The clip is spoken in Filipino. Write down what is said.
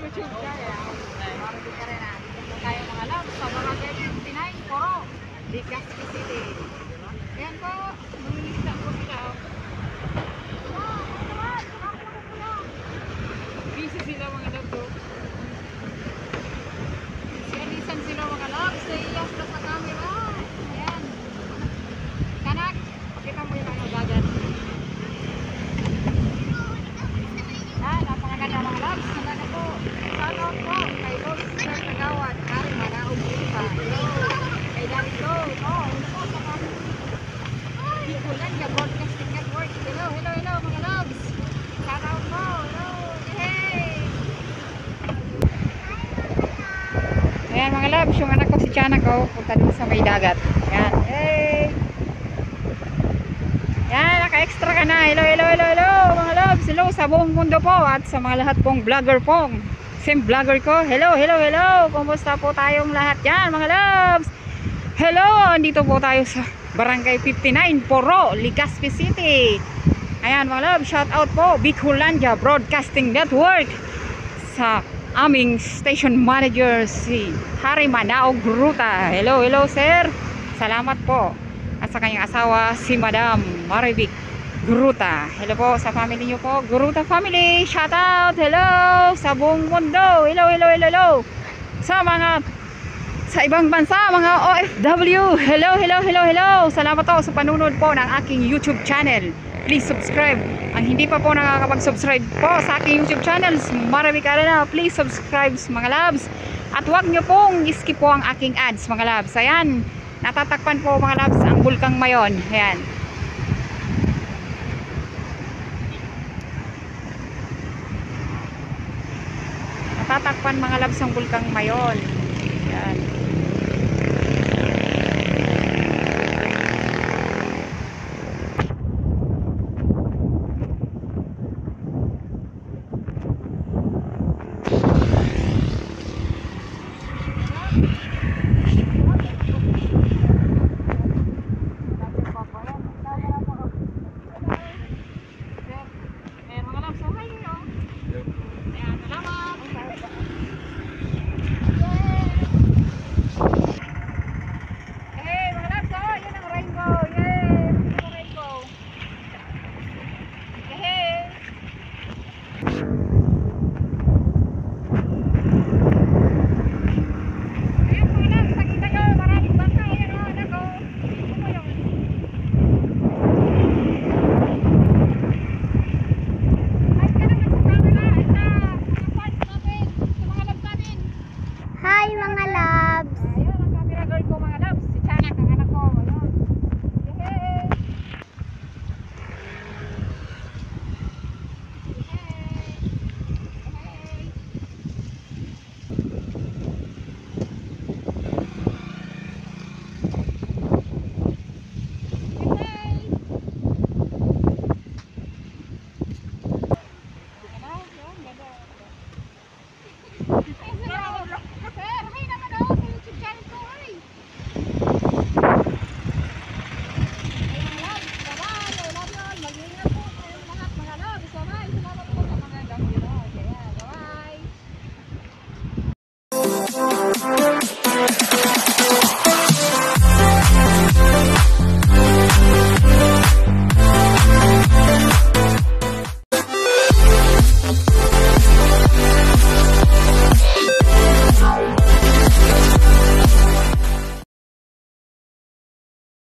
YouTube kaya. Marami ka rin na. Dito tayo mga loves sa Barangay 59, Poro, Legazpi City. Ayan po, mangingisda po sila. Busy sila mga loves. Sialisan sila mga loves. Naiyas na sa camera. Ayan. Kanak, pakita mo yung ano dagat. Napakaganda mga loves. Nandang po. Shoutout po kay Boss Sir Tagawat. Hari Manaog Lipa. Hello. Kay Darito. Oh, hello po sa kami. Bicolania Broadcasting Network. Hello, hello, hello mga loves. Shoutout po. Hello. Hey. Ayan mga loves. Yung anak ko si Tiana ko. Punta doon sa may dagat. Ayan. Hey. Yan, naka-extra ka na. Hello, hello, hello, hello mga loves. Hello sa buong mundo po at sa mga lahat pong vlogger po. Same vlogger ko. Hello, hello, hello. Kumusta po tayong lahat yan mga loves? Hello, andito po tayo sa Barangay 59, Poro, Legazpi City. Ayan mga loves, shout out po Bicolania Broadcasting Network sa aming station manager si Hari Manaog Gruta. Hello, hello sir. Salamat po. At sa kanyang asawa si Madam Maribik Gruta. Hello po sa family niyo po, Gruta family. Shout out, hello sa buong mundo. Hello, hello, hello, hello sa ibang bansa, mga OFW. Hello, hello, hello, hello. Salamat po sa panunod po ng aking YouTube channel. Please subscribe. Ang hindi pa po nakakapag-subscribe po sa aking YouTube channel, Maribik Arena, please subscribe mga loves. At huwag nyo pong skip po ang aking ads mga loves. Ayan, natatakpan po mga loves ang Bulkang Mayon. Ayan. Natatakpan mga loves ang Bulkang Mayon.